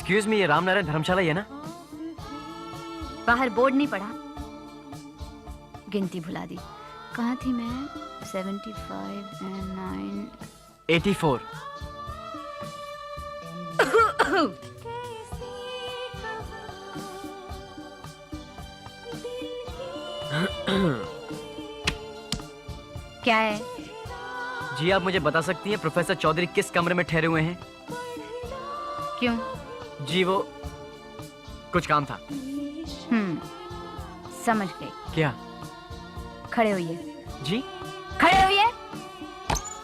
Excuse me, ये रामनारायण धर्मशाला ही है ना? बाहर बोर्ड नहीं पढ़ा, गिनती भुला दी। कहाँ थी मैं? 75 and 9 84। क्या है? जी आप मुझे बता सकती हैं प्रोफेसर चौधरी किस कमरे में ठहरे हुए हैं? क्यों? जी वो कुछ काम था। समझ गई। क्या? खड़े होइए। जी खड़े होइए।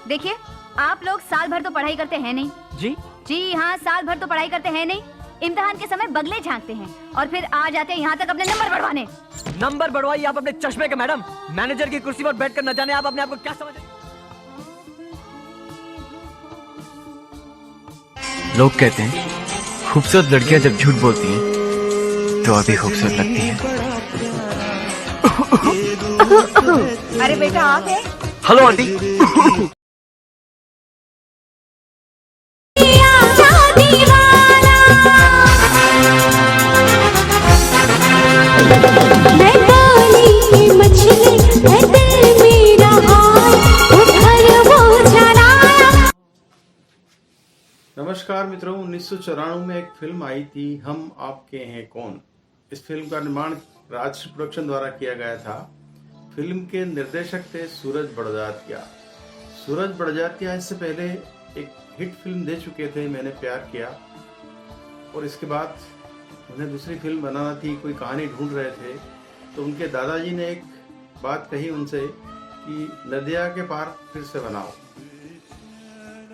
देखिए, आप लोग साल भर तो पढ़ाई करते हैं नहीं। जी जी हाँ, साल भर तो पढ़ाई करते हैं नहीं। इम्तिहान के समय बगले झांकते हैं और फिर आ जाते हैं यहाँ तक अपने नंबर बढ़वाने। नंबर बढ़वाइए आप अपने चश्मे के मैडम। मैनेजर की कुर्सी पर बैठकर न जाने आप अपने आप को क्या समझ रहे? लोग कहते हैं खूबसूरत लड़कियां जब झूठ बोलती हैं तो अभी खूबसूरत लगती हैं। अरे बेटा आप है? Hello aunty. नमस्कार मित्रों, 1994 में एक फिल्म आई थी हम आपके हैं कौन। इस फिल्म का निर्माण राजश्री प्रोडक्शन द्वारा किया गया था। फिल्म के निर्देशक थे सूरज बड़जात्या। सूरज बड़जात्या इससे पहले एक हिट फिल्म दे चुके थे, मैंने प्यार किया, और इसके बाद उन्हें दूसरी फिल्म बनाना थी, कोई कहानी ढूंढ रहे थे। तो उनके दादाजी ने एक बात कही उनसे कि नदिया के पार फिर से बनाओ।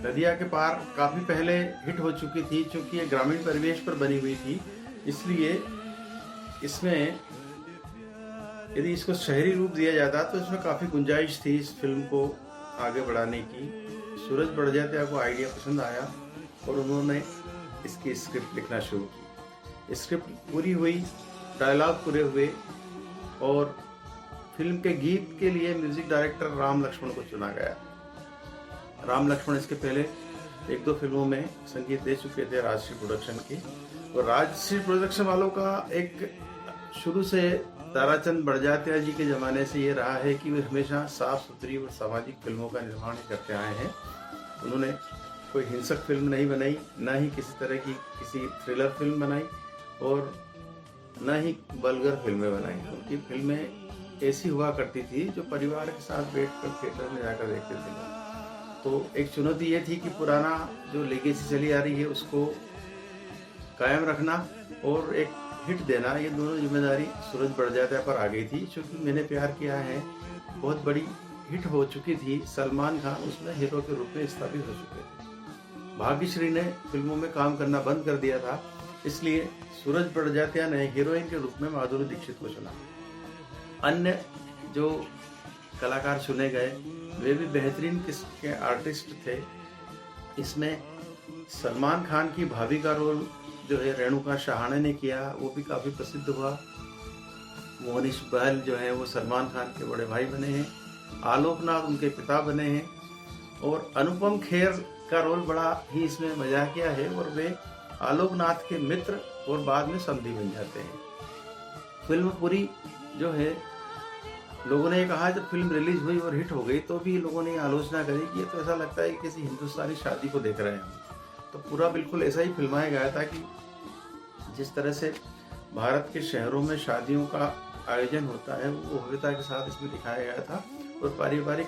नदिया के पार काफी पहले हिट हो चुकी थी, क्योंकि ये ग्रामीण परिवेश पर बनी हुई थी, इसलिए इसमें यदि इसको शहरी रूप दिया जाता तो इसमें काफी गुंजाइश थी इस फिल्म को आगे बढ़ाने की। सूरज बड़जात्या को आइडिया पसंद आया और उन्होंने इसकी स्क्रिप्ट लिखना शुरू की। स्क्रिप्ट पूरी हुई, डायलॉग पूरे हुए और फिल्म के गीत के लिए म्यूजिक डायरेक्टर राम लक्ष्मण को चुना गया। राम लक्ष्मण इसके पहले एक दो फिल्मों में संगीत दे चुके थे राजश्री प्रोडक्शन की। और राजश्री प्रोडक्शन वालों का एक शुरू से ताराचंद बड़जात्या जी के जमाने से ये रहा है कि वे हमेशा साफ सुथरी और सामाजिक फिल्मों का निर्माण करते आए हैं। उन्होंने कोई हिंसक फिल्म नहीं बनाई, न ही किसी तरह की किसी थ्रिलर फिल्म बनाई और न ही वल्गर फिल्में बनाई। उनकी फिल्में ऐसी हुआ करती थी जो परिवार के साथ बैठकर थिएटर में जाकर देखते थे। तो एक चुनौती ये थी कि पुराना जो लेगेसी चली आ रही है उसको कायम रखना और एक हिट देना, ये दोनों जिम्मेदारी सूरज बड़जात्या पर आ गई थी। क्योंकि मैंने प्यार किया है बहुत बड़ी हिट हो चुकी थी, सलमान खान उसमें हीरो के रूप में स्थापित हो चुके थे। भाग्यश्री ने फिल्मों में काम करना बंद कर दिया था, इसलिए सूरज बड़जात्या ने हीरोइन के रूप में माधुरी दीक्षित को चुना। अन्य जो कलाकार चुने गए वे भी बेहतरीन किस्म के आर्टिस्ट थे। इसमें सलमान खान की भाभी का रोल जो है रेणुका शहाणे ने किया, वो भी काफ़ी प्रसिद्ध हुआ। मोहनीश बहल जो है वो सलमान खान के बड़े भाई बने हैं, आलोकनाथ उनके पिता बने हैं, और अनुपम खेर का रोल बड़ा ही इसमें मजाकिया है और वे आलोकनाथ के मित्र और बाद में समधी बन जाते हैं। फिल्म पूरी जो है, लोगों ने कहा जब फिल्म रिलीज हुई और हिट हो गई तो भी लोगों ने आलोचना करी कि ये तो ऐसा लगता है कि किसी हिंदुस्तानी शादी को देख रहे हैं। तो पूरा बिल्कुल ऐसा ही फिल्माया गया था कि जिस तरह से भारत के शहरों में शादियों का आयोजन होता है वो भव्यता के साथ इसमें दिखाया गया था और पारिवारिक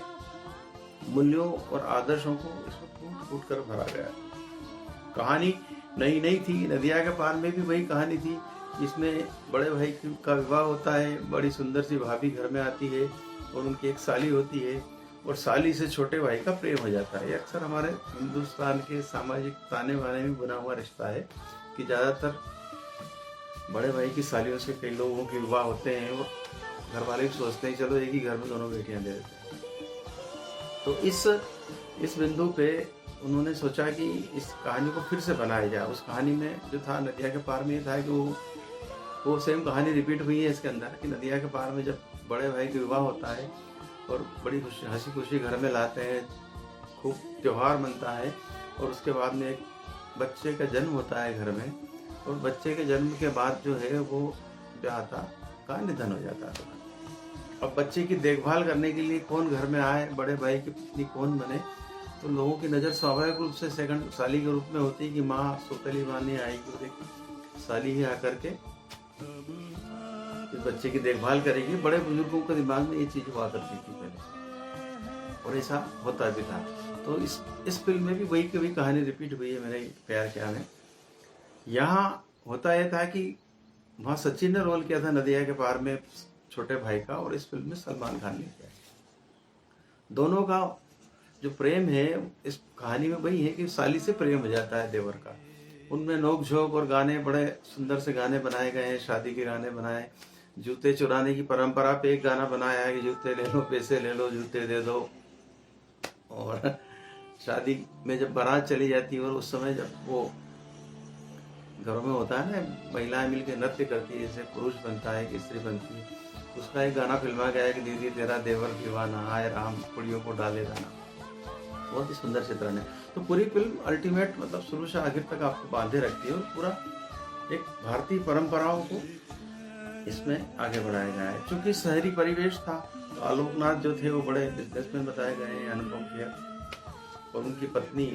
मूल्यों और आदर्शों को इसमें फूट फूट कर भरा गया। कहानी नई नई थी। नदिया के पार में भी वही कहानी थी, इसमें बड़े भाई का विवाह होता है, बड़ी सुंदर सी भाभी घर में आती है और उनकी एक साली होती है और साली से छोटे भाई का प्रेम हो जाता है। ये अक्सर हमारे हिंदुस्तान के सामाजिक ताने बाने में बना हुआ रिश्ता है कि ज़्यादातर बड़े भाई की सालियों से कई लोगों के विवाह होते हैं और घर वाले भी सोचते हैं चलो एक ही घर में दोनों बेटियां दे देते हैं। तो इस बिंदु पे उन्होंने सोचा कि इस कहानी को फिर से बनाया जाए। उस कहानी में जो था नदिया के पार में ये था कि वो सेम कहानी रिपीट हुई है इसके अंदर कि नदिया के पार में जब बड़े भाई का विवाह होता है और बड़ी हंसी खुशी घर में लाते हैं, खूब त्यौहार मनता है और उसके बाद में एक बच्चे का जन्म होता है घर में और बच्चे के जन्म के बाद जो है वो ब्याहता का निधन हो जाता है। अब बच्चे की देखभाल करने के लिए कौन घर में आए, बड़े भाई की पत्नी कौन बने, तो लोगों की नज़र स्वाभाविक रूप से सेकंड साली के रूप में होती है कि माँ सौतेली माँ नहीं आएगी और एक साली ही आकर के इस बच्चे की देखभाल करेगी। बड़े बुजुर्गों के दिमाग में ये चीज़ हुआ करती थी पहले, और ऐसा होता भी था। तो इस फिल्म में भी वही की वही कहानी रिपीट हुई है मेरे प्यार क्या में। यहाँ होता यह था कि वहाँ सचिन ने रोल किया था नदिया के पार में छोटे भाई का, और इस फिल्म में सलमान खान ने किया। दोनों का जो प्रेम है इस कहानी में वही है कि साली से प्रेम हो जाता है देवर का। उनमें नोक झोंक और गाने, बड़े सुंदर से गाने बनाए गए हैं, शादी के गाने बनाए। जूते चुराने की परंपरा पे एक गाना बनाया है कि जूते ले लो, पैसे ले लो, जूते दे दो। और शादी में जब बारात चली जाती है और उस समय जब वो घरों में होता है ना, महिलाएं मिलकर नृत्य करती है, जैसे पुरुष बनता है कि स्त्री बनती है, उसका एक गाना फिल्मा गया है कि दीदी तेरा देवर दीवाना, आए राम कुड़ियों को डाले दाना। बहुत ही सुंदर चित्रण है। तो पूरी फिल्म अल्टीमेट मतलब शुरू से आखिर तक आपको बांधे रखती है और पूरा एक भारतीय परंपराओं को इसमें आगे बढ़ाया गया है। चूंकि शहरी परिवेश था तो आलोकनाथ जो थे वो बड़े बिजनेसमैन बताए गए हैं, अनुपम खेर, और उनकी पत्नी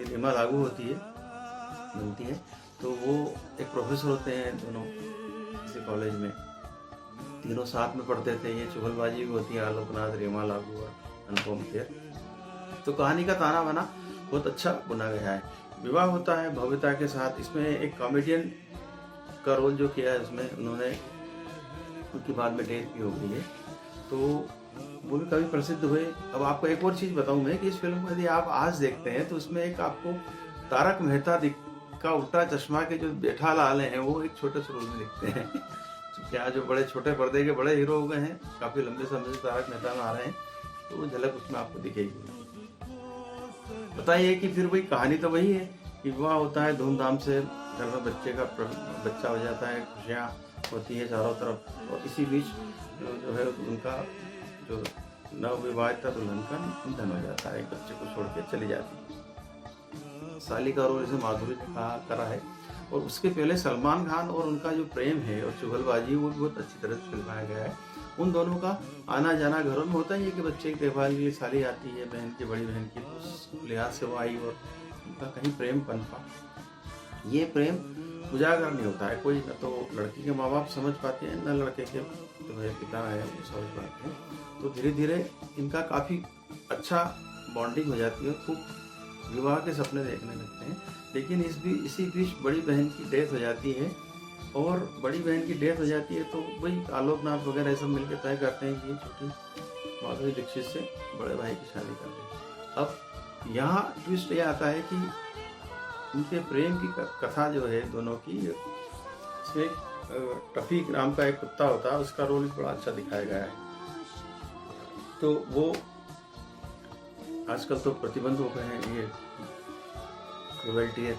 रीमा लागू बनती है, तो वो एक प्रोफेसर होते हैं, दोनों किसी कॉलेज में, तीनों साथ में पढ़ते थे। ये चुगलबाजी भी होती है, आलोकनाथ, रीमा लागू और अनुपम खेर। तो कहानी का ताना बाना बहुत अच्छा बुना गया है। विवाह होता है भव्यता के साथ। इसमें एक कॉमेडियन का रोल जो किया है उसमें उन्होंने, उनकी बाद में डेथ भी हो गई है, तो वो भी काफ़ी प्रसिद्ध हुए। अब आपको एक और चीज़ बताऊं मैं कि इस फिल्म को यदि आप आज देखते हैं तो उसमें एक आपको तारक मेहता का उल्टा चश्मा के जो जेठालाल हैं वो एक छोटे से रोल में दिखते हैं। क्योंकि आज जो बड़े छोटे पर्दे के बड़े हीरो हो गए हैं, काफ़ी लंबे समय से तारक मेहता में आ रहे हैं, तो वो झलक उसमें आपको दिखेगी। बताइए कि फिर वही कहानी तो वही है कि विवाह होता है धूमधाम से, घर में बच्चा हो जाता है, खुशियाँ होती है चारों तरफ, और इसी बीच जो है उनका जो नवविवाहिता दुल्हन का निधन हो जाता है, एक बच्चे को छोड़ के चली जाती है। साली का रोल इसे माधुरी ने करा है, और उसके पहले सलमान खान और उनका जो प्रेम है और चुगलबाजी वो बहुत अच्छी तरह से फिल्माया गया है। उन दोनों का आना जाना घरों में होता ही है कि बच्चे की देखभाल के लिए साली आती है, बहन की, बड़ी बहन की, तो उस लिहाज से वो आई और उनका कहीं प्रेम पनपा। ये प्रेम उजागर नहीं होता है, कोई न तो लड़की के माँ बाप समझ पाते हैं न लड़के के जो मेरे पिता है वो समझ पाते हैं। तो धीरे धीरे इनका काफ़ी अच्छा बॉन्डिंग हो जाती है, खूब विवाह के सपने देखने लगते हैं। लेकिन इसी बीच बड़ी बहन की डेथ हो जाती है, और बड़ी बहन की डेथ हो जाती है तो वही आलोकनाथ वगैरह सब मिलकर तय करते हैं कि ये छोटी माधुरी दीक्षित से बड़े भाई की शादी कर दें। अब यहाँ ट्विस्ट ये आता है कि उनके प्रेम की कथा जो है दोनों की, इसमें टफी नाम का एक कुत्ता होता है, उसका रोल बड़ा अच्छा दिखाया गया है। तो वो आजकल तो प्रतिबंध हो गए हैं, ये क्रुएल्टी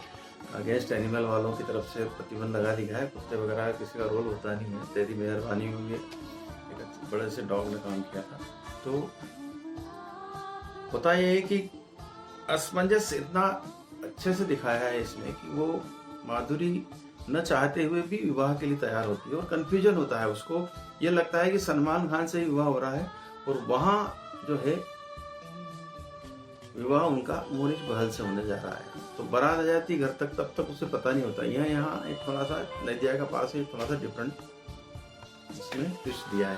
अगेंस्ट एनिमल वालों की तरफ से प्रतिबंध लगा दिया है। कुत्ते वगैरह किसी का रोल होता नहीं है, तेरी मेहरबानी हुई है, एक बड़े से डॉग ने काम किया था। तो होता यह है कि असमंजस इतना अच्छे से दिखाया है इसमें कि वो माधुरी न चाहते हुए भी विवाह के लिए तैयार होती है, और कन्फ्यूजन होता है उसको, ये लगता है कि सलमान खान से ही विवाह हो रहा है, और वहाँ जो है विवाह उनका मोनिश बहल से होने जा रहा है। तो बारात आ जाती घर तक, तब तक उसे पता नहीं होता। यहाँ एक थोड़ा सा नदिया का पास है, थोड़ा सा डिफरेंट इसमें ट्विस्ट दिया है।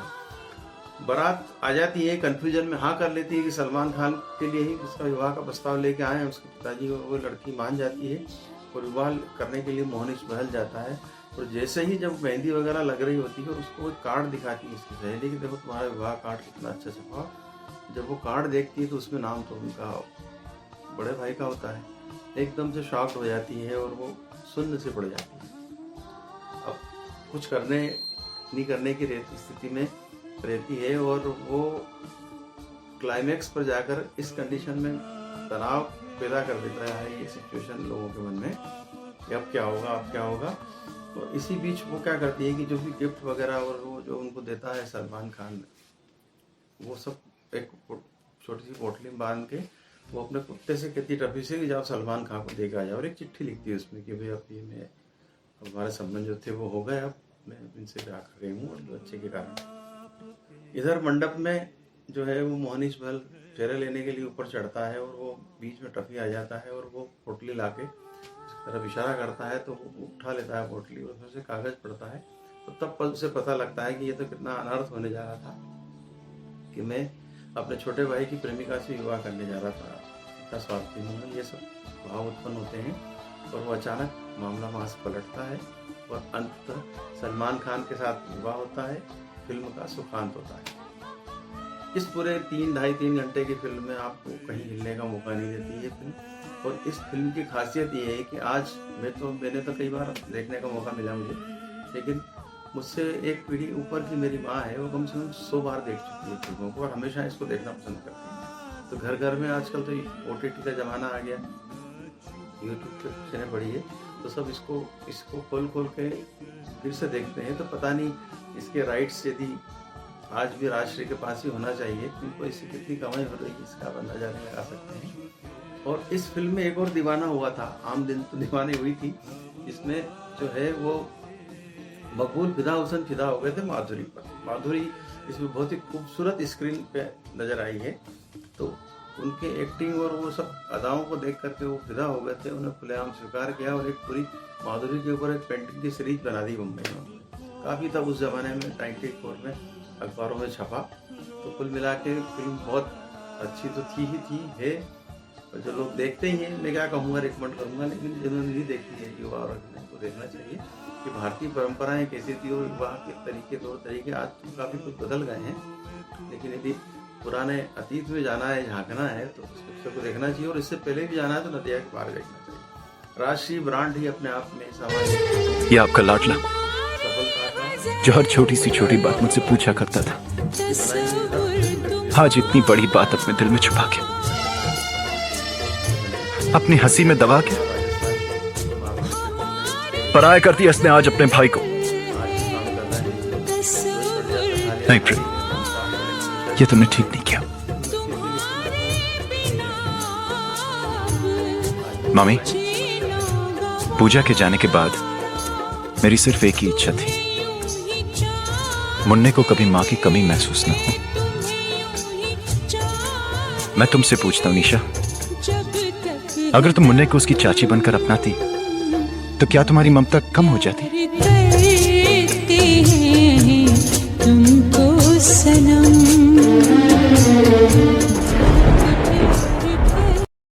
बारात आ जाती है, कंफ्यूजन में हाँ कर लेती है कि सलमान खान के लिए ही उसका विवाह का प्रस्ताव लेके आए हैं। उसके पिताजी को वो लड़की मान जाती है और विवाह करने के लिए मोहनिश बहल जाता है। और जैसे ही जब मेहंदी वगैरह लग रही होती है, उसको एक कार्ड दिखाती है उसकी सहेली की, देखो तुम्हारा विवाह कार्ड कितना अच्छा छपा। जब वो कार्ड देखती है तो उसमें नाम तो उनका बड़े भाई का होता है। एकदम से शॉक्ड हो जाती है और वो शून्य से पड़ जाती है। अब कुछ नहीं करने की स्थिति में रहती है, और वो क्लाइमेक्स पर जाकर इस कंडीशन में तनाव पैदा कर देता है ये सिचुएशन लोगों के मन में कि अब क्या होगा। तो इसी बीच वो क्या करती है कि जो भी गिफ्ट वगैरह और वो जो उनको देता है सलमान खान, वो सब एक छोटी सी पोटली में बांध के वो अपने कुत्ते से कहती टफी से कि जाओ सलमान खान को देकर आ जाओ, और एक चिट्ठी लिखती है उसमें कि भाई अब ये मैं अब हमारे संबंध जो थे वो हो गए। अब मैं इनसे ब्याह कर रही हूँ और बच्चे के कारण। इधर मंडप में जो है वो मोहनीश बहल फेरे लेने के लिए ऊपर चढ़ता है और वो बीच में टफी आ जाता है और वो पोटली लाके उसकी तरफ इशारा करता है, तो वो उठा लेता है पोटली और उसमें से कागज पड़ता है। तो तब उसे पता लगता है कि ये तो कितना अनर्थ होने जा रहा था कि मैं अपने छोटे भाई की प्रेमिका से विवाह करने जा रहा था, इतना स्वार्थी हूँ। ये सब भाव उत्पन्न होते हैं और वो अचानक मामला वहाँ से पलटता है और अंततः सलमान खान के साथ विवाह होता है। फिल्म का सुखांत होता है। इस पूरे 3-3.5 घंटे की फिल्म में आपको कहीं हिलने का मौका नहीं देती ये फिल्म। और इस फिल्म की खासियत ये है कि आज मैंने तो कई बार देखने का मौका मिला मुझे, लेकिन मुझसे एक पीढ़ी ऊपर की मेरी माँ है, वो कम से कम 100 बार देख चुकी है फिल्मों को और हमेशा इसको देखना पसंद करती है। तो घर घर में आजकल तो OTT का ज़माना आ गया, यूट्यूब पे पिक्चरें पड़ी है, तो सब इसको खोल के फिर से देखते हैं। तो पता नहीं इसके राइट्स यदि आज भी राजश्री के पास ही होना चाहिए, क्योंकि इससे कितनी कमाई हो रही है इसका आप अंदाजा लगा सकते हैं। और इस फिल्म में एक और दीवाना हुआ था, आम दिन तो दीवानी हुई थी, इसमें जो है वो मकबूल फिदा हुसैन फिदा हो गए थे माधुरी पर। माधुरी इसमें बहुत ही खूबसूरत स्क्रीन पे नजर आई है। तो उनके एक्टिंग और वो सब अदाओं को देख करके वो फिदा हो गए थे, उन्हें खुलेआम स्वीकार किया और एक पूरी माधुरी के ऊपर एक पेंटिंग की सीरीज बना दी मुंबई में। काफ़ी तब उस जमाने में 94 में अखबारों में छपा। तो कुल मिला के फिल्म बहुत अच्छी तो थी है, और जो लोग देखते ही हैं, मैं क्या कहूँगा, रिकमेंड करूँगा, लेकिन जिन्होंने नहीं देखी है युवा और को देखना चाहिए कि भारतीय परंपराएं कैसी थी और विवाह के तरीके आज तो काफ़ी कुछ बदल गए हैं। लेकिन यदि पुराने अतीत में जाना है, झांकना है, तो उस पिक्चर को देखना चाहिए। और इससे पहले भी जाना है तो नदिया के पार देखना चाहिए। राजश्री ब्रांड ही अपने आप में सामाजिक ये आपका लाडला सफलता का जो हर छोटी सी छोटी बात मुझसे पूछा करता था, आज इतनी बड़ी बात अपने दिल में छुपा के, अपनी हंसी में दबा के पराया कर दिया इसने आज अपने भाई को। नहीं प्रेम, ये तुमने ठीक नहीं किया। मामी, पूजा के जाने के बाद मेरी सिर्फ एक ही इच्छा थी, मुन्ने को कभी मां की कमी महसूस न हो। मैं तुमसे पूछता हूं निशा, अगर तुम मुन्ने को उसकी चाची बनकर अपनाती तो क्या तुम्हारी ममता कम हो जाती? तुमको सनम